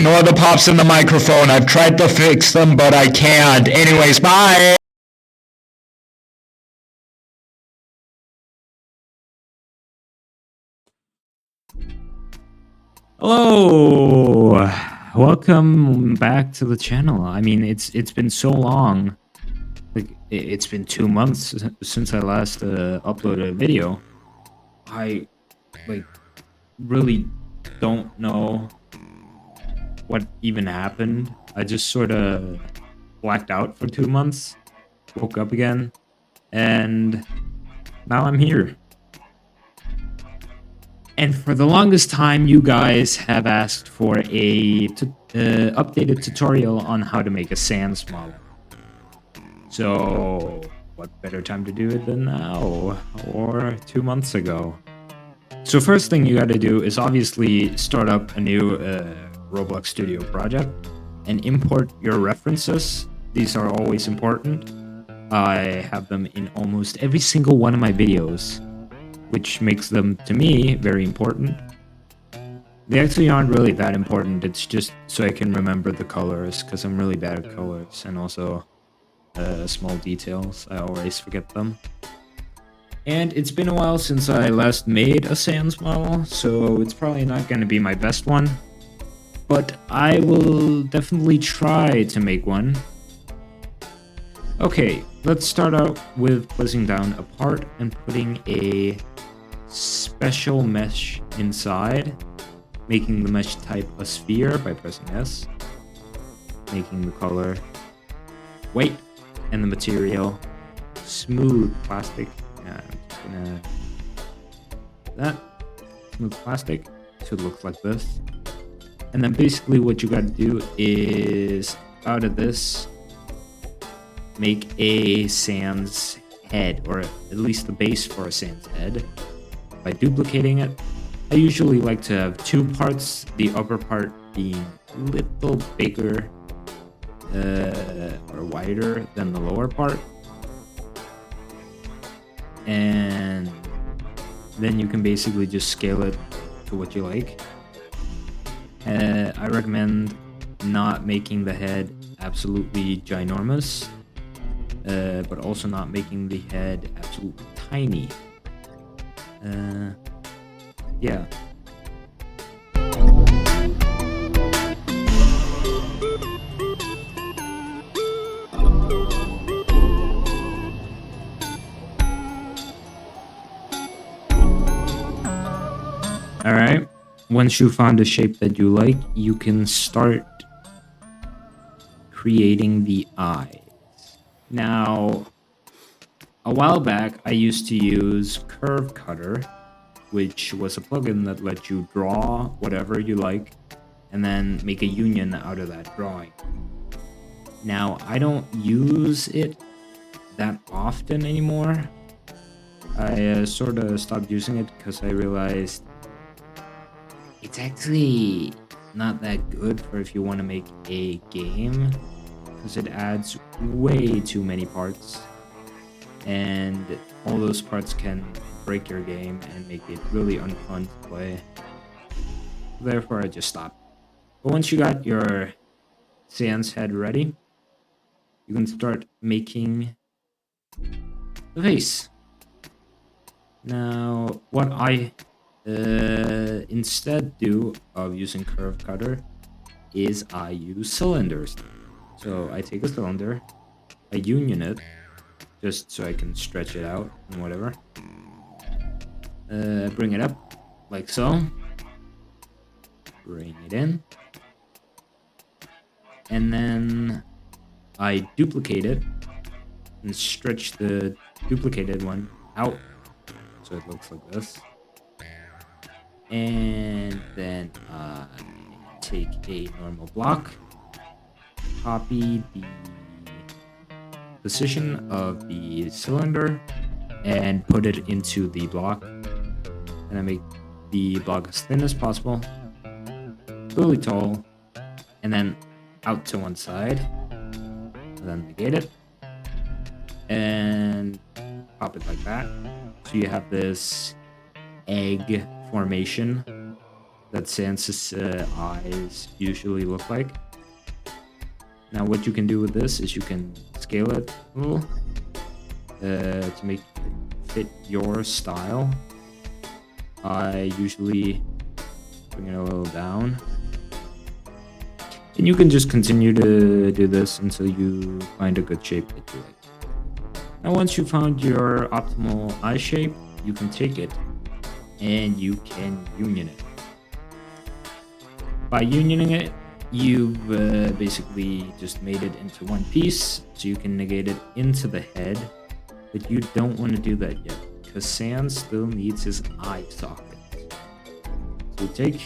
ignore the pops in the microphone. I've tried to fix them, but I can't. Anyways, bye! Hello, welcome back to the channel. I mean, it's been so long. Like it's been 2 months since I last uploaded a video. I like really don't know what even happened. I just sort of blacked out for 2 months, woke up again, and now I'm here. And for the longest time, you guys have asked for a updated tutorial on how to make a sans model. So, what better time to do it than now, or 2 months ago? So first thing you gotta do is obviously start up a new Roblox Studio project and import your references. These are always important. I have them in almost every single one of my videos, which makes them, to me, very important. They actually aren't really that important, it's just so I can remember the colors, because I'm really bad at colors, and also small details, I always forget them. And it's been a while since I last made a sans model, so it's probably not going to be my best one, but I will definitely try to make one. Okay, let's start out with placing down a part and putting a special mesh inside, making the mesh type a sphere by pressing S, making the color white and the material smooth plastic. Yeah, I'm just gonna that smooth plastic so it looks like this. And then basically what you gotta do is out of this make a sans head, or at least the base for a sans head, by duplicating it. I usually like to have two parts, the upper part being a little bigger or wider than the lower part. And then you can basically just scale it to what you like. I recommend not making the head absolutely ginormous, but also not making the head absolutely tiny. Yeah. Alright, once you found a shape that you like, you can start creating the eyes. Now, a while back, I used to use Curve Cutter, which was a plugin that let you draw whatever you like and then make a union out of that drawing. Now, I don't use it that often anymore. I sort of stopped using it because I realized it's actually not that good for if you want to make a game, because it adds way too many parts, and all those parts can break your game and make it really unfun to play. Therefore, I just stopped. But once you got your sans head ready, you can start making the face. Now, what I instead do of using Curve Cutter is I use cylinders. So I take a cylinder, I union it, just so I can stretch it out and whatever. Bring it up, like so. Bring it in. And then I duplicate it and stretch the duplicated one out so it looks like this. And then I take a normal block, copy the position of the cylinder, and put it into the block. And I make the block as thin as possible, really tall, and then out to one side. And then negate it, and pop it like that. So you have this egg formation that Sans's eyes usually look like. Now what you can do with this is you can scale it a little to make it fit your style. I usually bring it a little down. And you can just continue to do this until you find a good shape that you like. Now once you found your optimal eye shape, you can take it and you can union it. By unioning it, you've basically just made it into one piece, so you can negate it into the head, but you don't want to do that yet, because Sans still needs his eye socket. So you take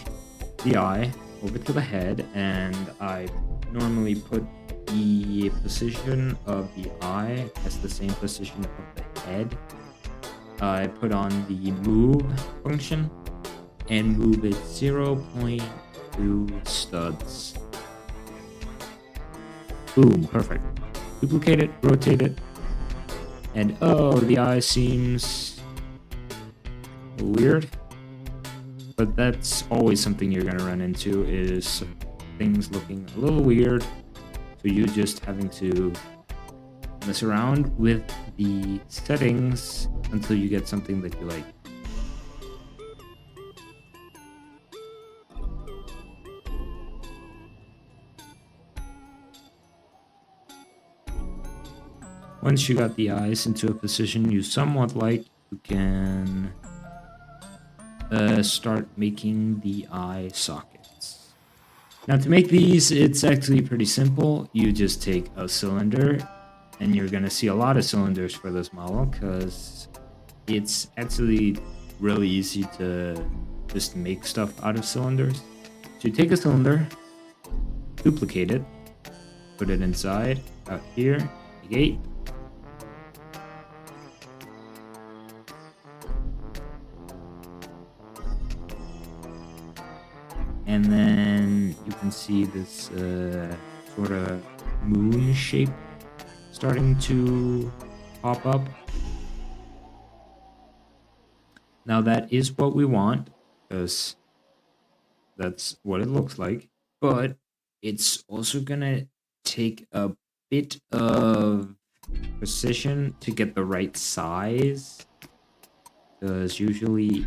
the eye over to the head, and I normally put the position of the eye as the same position of the head. I put on the move function and move it 0.2 studs. Boom, perfect. Duplicate it, rotate it, and oh, the eye seems weird. But that's always something you're gonna run into, is things looking a little weird. So you just having to mess around with the settings until you get something that you like. Once you got the eyes into a position you somewhat like, you can start making the eye sockets. Now to make these, it's actually pretty simple. You just take a cylinder, and you're gonna see a lot of cylinders for this model because it's actually really easy to just make stuff out of cylinders. So you take a cylinder, duplicate it, put it inside, out here, negate. And then you can see this sort of moon shape starting to pop up. Now that is what we want, because that's what it looks like, but it's also gonna take a bit of precision to get the right size, because usually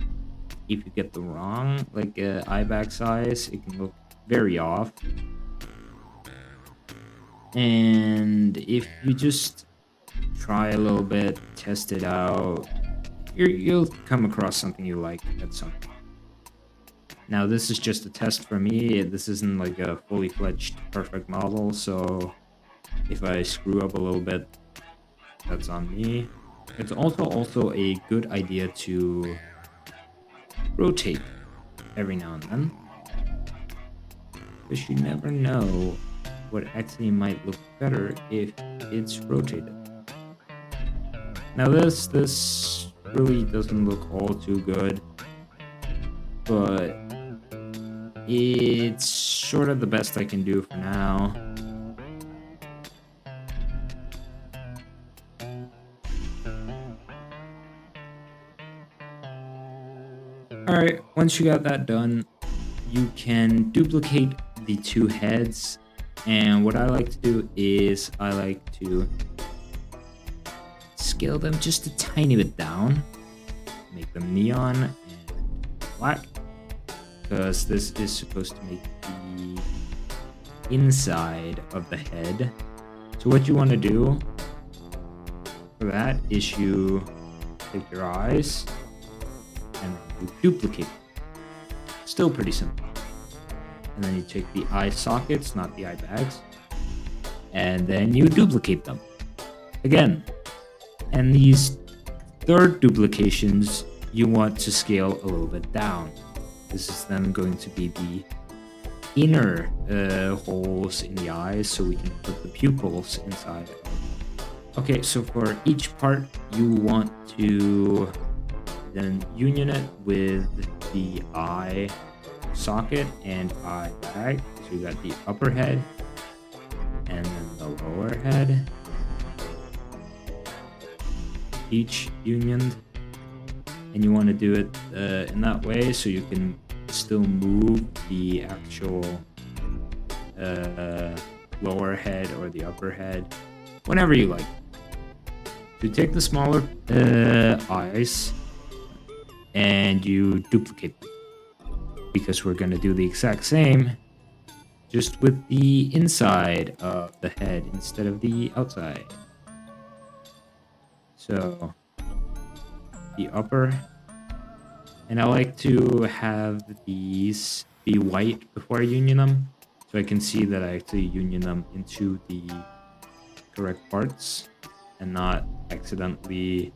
if you get the wrong, like eye bag size, it can look very off. And if you just try a little bit, test it out, you'll come across something you like at some point. Now this is just a test for me. This isn't like a fully fledged perfect model, so if I screw up a little bit, that's on me. It's also a good idea to rotate every now and then, because you never know what actually might look better if it's rotated. Now this really doesn't look all too good, but it's sort of the best I can do for now. Alright, once you got that done, you can duplicate the two heads, and what I like to do is I like to scale them just a tiny bit down, make them neon and black, because this is supposed to make the inside of the head. So what you want to do for that is you take your eyes and you duplicate them. Still pretty simple. And then you take the eye sockets, not the eye bags, and then you duplicate them again. And these third duplications you want to scale a little bit down. This is then going to be the inner holes in the eyes, so we can put the pupils inside. Okay, so for each part you want to then union it with the eye socket and eye bag. So you got the upper head and then the lower head, each unioned, and you want to do it in that way so you can still move the actual lower head or the upper head, whenever you like. You take the smaller eyes and you duplicate them, because we're going to do the exact same, just with the inside of the head instead of the outside. So the upper, and I like to have these be white before I union them, so I can see that I actually union them into the correct parts and not accidentally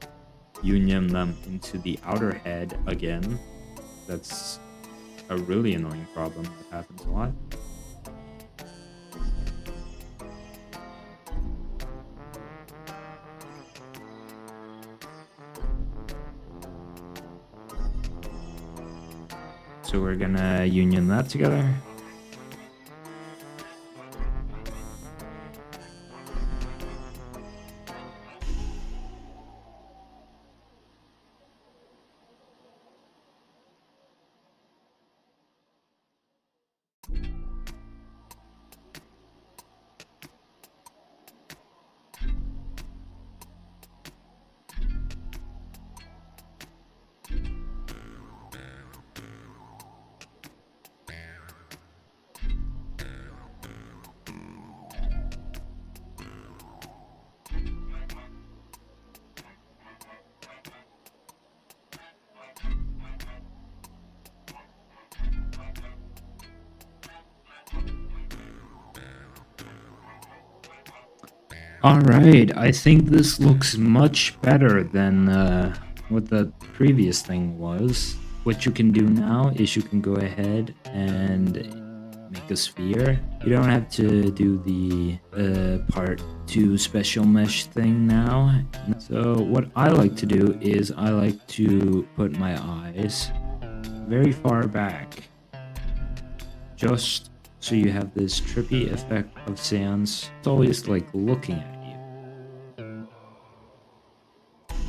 union them into the outer head again. That's a really annoying problem that happens a lot. So we're gonna union that together. Alright, I think this looks much better than what the previous thing was. What you can do now is you can go ahead and make a sphere. You don't have to do the part 2 special mesh thing now. So what I like to do is I like to put my eyes very far back, just so you have this trippy effect of Sans. It's always like looking at you.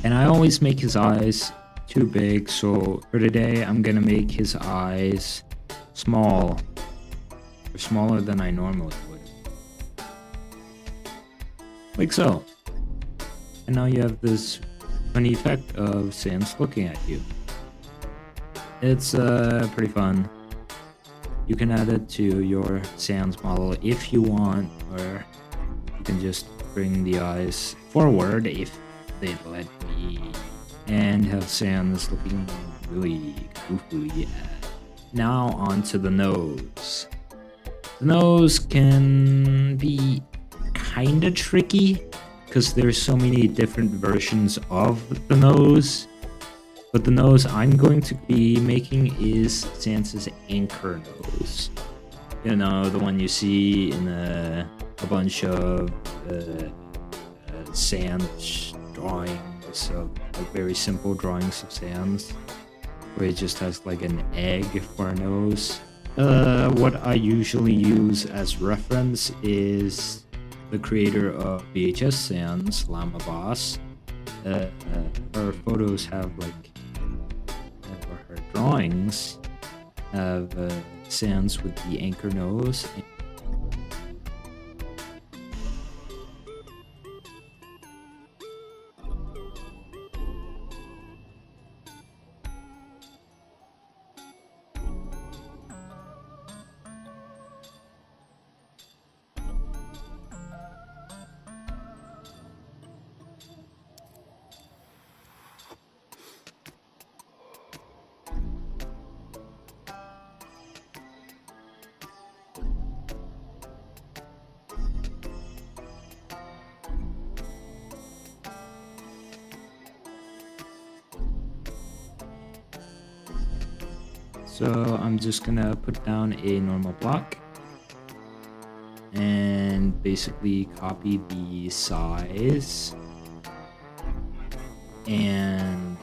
And I always make his eyes too big, so for today I'm gonna make his eyes small, or smaller than I normally would. Like so. And now you have this funny effect of Sans looking at you. It's pretty fun. You can add it to your Sans model if you want, or you can just bring the eyes forward if they let me, and have Sans looking really goofy. Now onto the nose. The nose can be kinda tricky, because there's so many different versions of the nose. But the nose I'm going to be making is Sans's anchor nose. You know, the one you see in a bunch of Sans drawings, of like very simple drawings of Sans, where it just has like an egg for a nose. What I usually use as reference is the creator of VHS Sans, Llama Boss. Her photos have like, or her drawings have Sans with the anchor nose. So I'm just gonna put down a normal block and basically copy the size and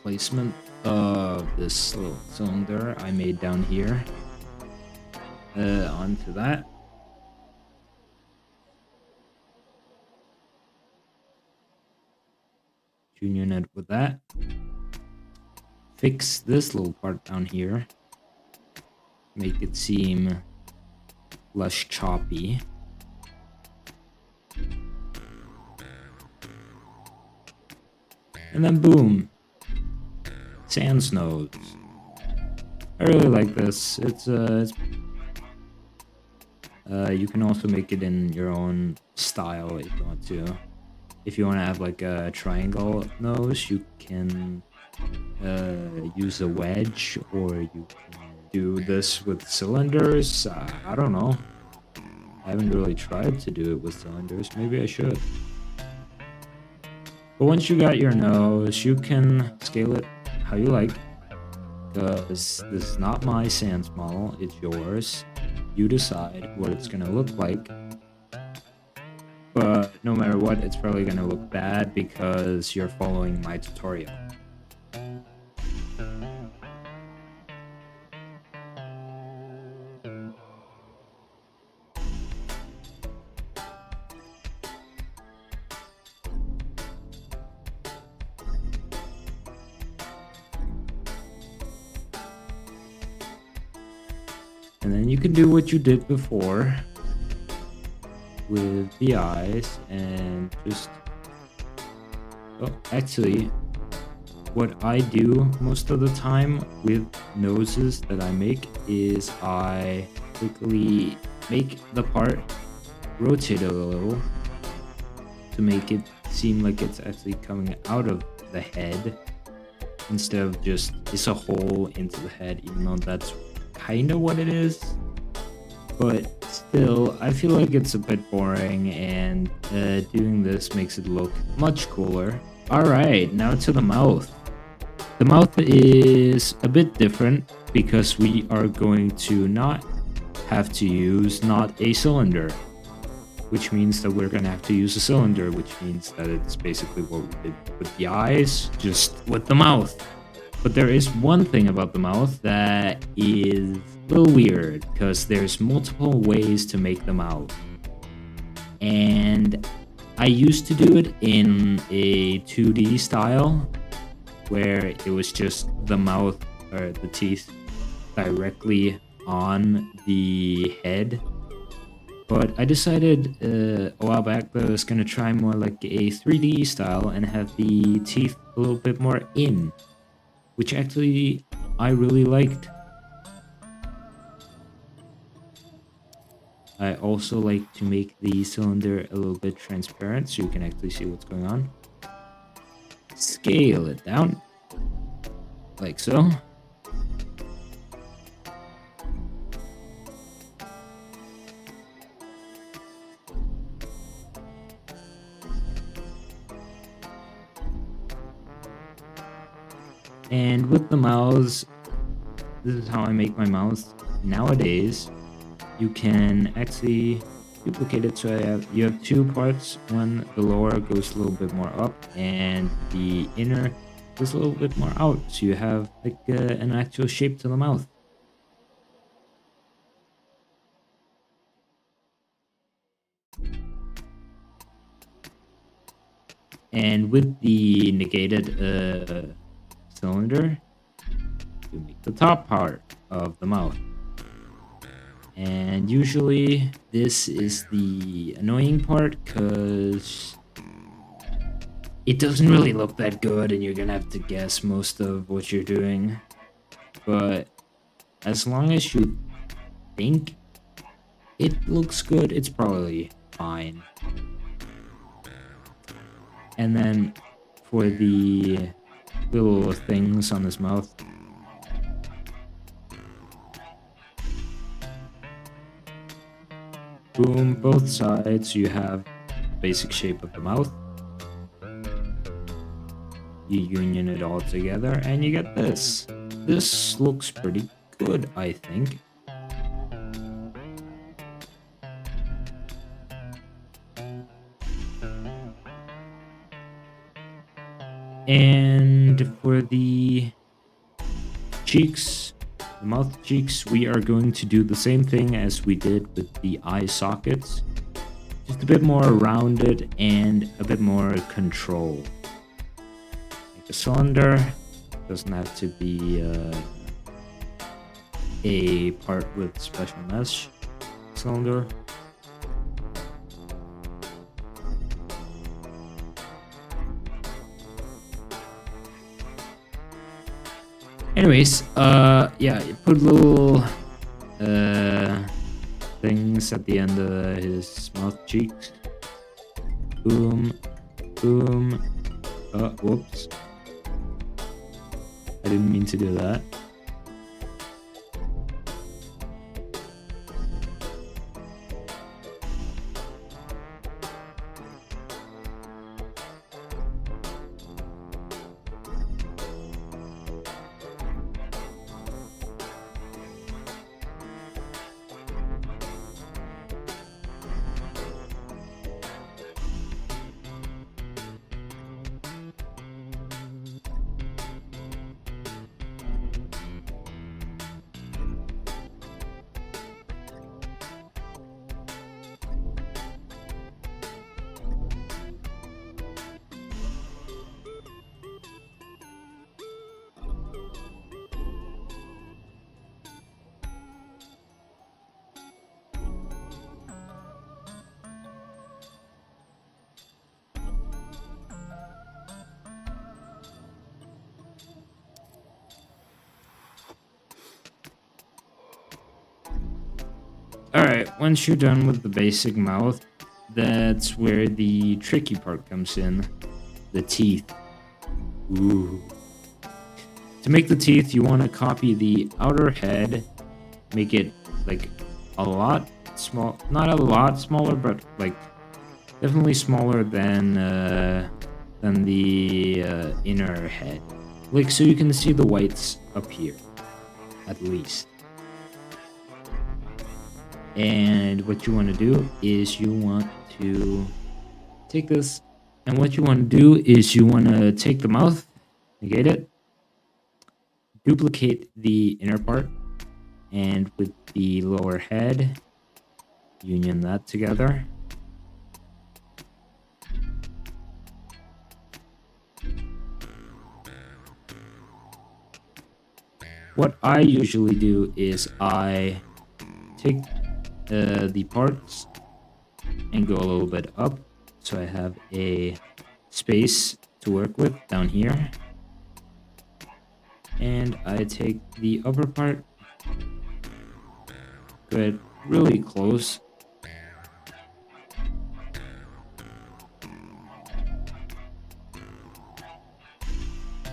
placement of this little cylinder I made down here onto that. Union it with that. Fix this little part down here make it seem less choppy. And then boom, Sans nose. I really like this. You can also make it in your own style if you want to. If you want to have like a triangle nose, you can use a wedge, or you can do this with cylinders. I don't know. I haven't really tried to do it with cylinders. Maybe I should. But once you got your nose, you can scale it how you like. Because this is not my Sans model, it's yours. You decide what it's gonna look like. But no matter what, it's probably gonna look bad because you're following my tutorial. And then you can do what you did before with the eyes and just... Oh, actually, what I do most of the time with noses that I make is I quickly make the part rotate a little to make it seem like it's actually coming out of the head instead of just it's a hole into the head, even though that's kind of what it is. But still, I feel like it's a bit boring, and doing this makes it look much cooler. Alright, now to the mouth. The mouth is a bit different because we are going to not have to use not a cylinder, which means that we're going to have to use a cylinder, which means that it's basically what we did with the eyes, just with the mouth. But there is one thing about the mouth that is a little weird, because there's multiple ways to make the mouth. And I used to do it in a 2D style, where it was just the mouth or the teeth directly on the head. But I decided a while back that I was going to try more like a 3D style and have the teeth a little bit more in, which actually I really liked. I also like to make the cylinder a little bit transparent so you can actually see what's going on. Scale it down, like so. And with the mouths, this is how I make my mouth nowadays. You can actually duplicate it so you have two parts. One, the lower goes a little bit more up, and the inner goes a little bit more out. So you have like an actual shape to the mouth. And with the negated cylinder, you make the top part of the mouth. And usually this is the annoying part, because it doesn't really look that good and you're gonna have to guess most of what you're doing. But as long as you think it looks good, it's probably fine. And then for the little things on his mouth, boom, both sides you have the basic shape of the mouth. You union it all together and you get this. This looks pretty good, I think. And for the cheeks, the mouth cheeks, we are going to do the same thing as we did with the eye sockets. Just a bit more rounded and a bit more control. Like a cylinder, doesn't have to be a part with special mesh cylinder. Anyways, yeah, you put little things at the end of his mouth cheeks. Boom, boom. Whoops. I didn't mean to do that. Alright, once you're done with the basic mouth, that's where the tricky part comes in. The teeth. Ooh. To make the teeth, you want to copy the outer head, make it like a lot small, not a lot smaller, but like definitely smaller than the inner head. Like, so you can see the whites up here, at least. And what you want to do is you want to take this, and what you want to do is you want to take the mouth, negate it, duplicate the inner part, and with the lower head, union that together. What I usually do is I take the parts and go a little bit up, so I have a space to work with down here, and I take the upper part, get really close,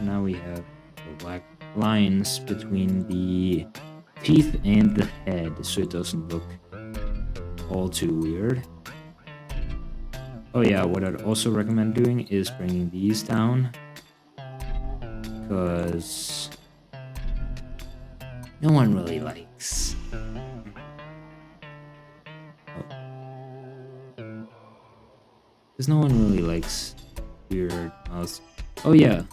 now we have the black lines between the teeth and the head, so it doesn't look all too weird. Oh yeah, what I'd also recommend doing is bringing these down, because no one really likes. Because no one really likes weird mouths. Oh yeah.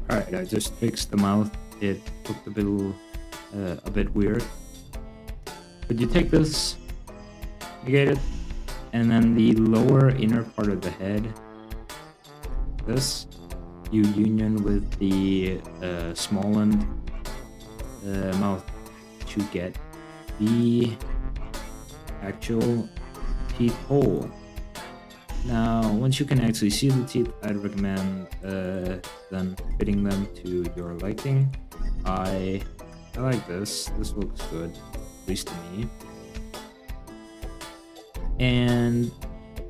Alright, I just fixed the mouth. It looked a bit weird. But you take this, negate it, and then the lower inner part of the head, this, you union with the smallened mouth to get the actual teeth hole. Now, once you can actually see the teeth, I'd recommend then fitting them to your liking. I like this. This looks good, at least to me. And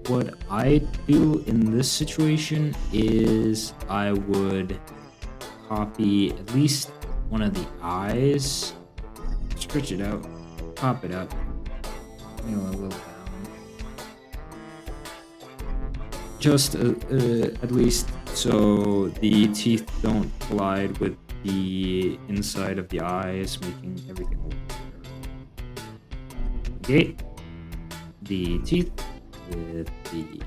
what I do in this situation is I would copy at least one of the eyes, stretch it out, pop it up, maybe a little down. Just at least so the teeth don't collide with the inside of the eyes, making everything look better. Okay, the teeth with the,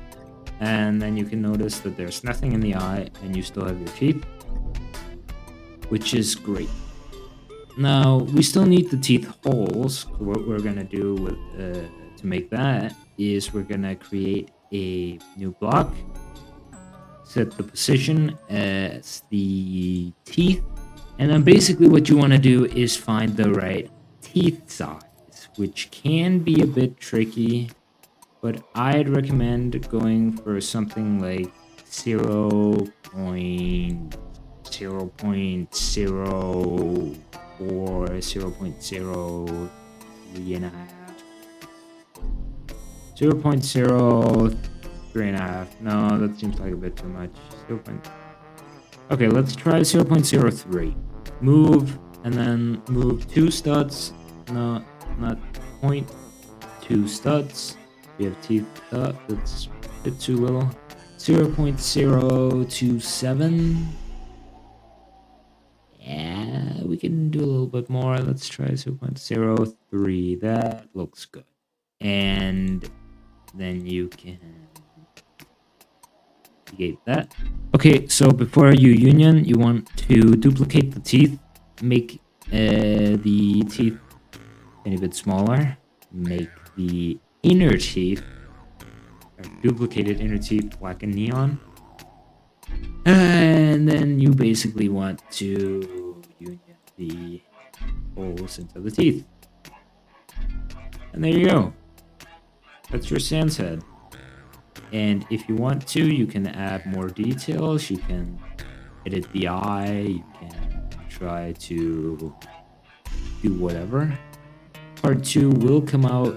and then you can notice that there's nothing in the eye and you still have your teeth, which is great. Now we still need the teeth holes. What we're gonna do with to make that is we're gonna create a new block, set the position as the teeth. And then basically what you want to do is find the right teeth size, which can be a bit tricky, but I'd recommend going for something like 0.0.04, 0.03 and a half, 0.03 and a half. No, that seems like a bit too much. Okay, let's try 0.03. Move, and then move 2 studs. No, not point. 2 studs. We have teeth. That's a bit too little. 0.027. Yeah, we can do a little bit more. Let's try 0.03. That looks good. And then you can duplicate that. Okay, so before you union, you want to duplicate the teeth. Make the teeth a bit smaller. Make the inner teeth, or duplicated inner teeth, black and neon. And then you basically want to union the holes into the teeth. And there you go. That's your sans head. And if you want to, you can add more details. You can edit the eye. You can try to do whatever. Part 2 will come out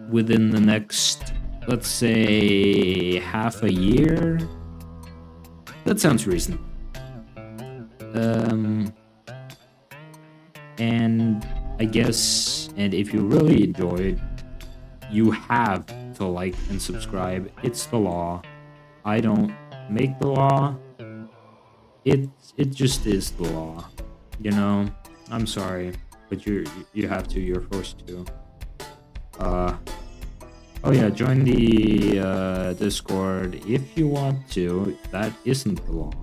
within the next, let's say, half a year. That sounds reasonable. And I guess, and if you really enjoyed, you have to like and subscribe. It's the law. I don't make the law. It just is the law. You know, I'm sorry, but you have to. You're forced to. Oh yeah, join the Discord if you want to. That isn't the law.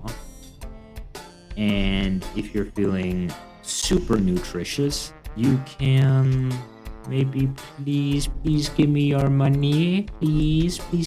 And if you're feeling super nutritious, you can maybe please give me your money. Please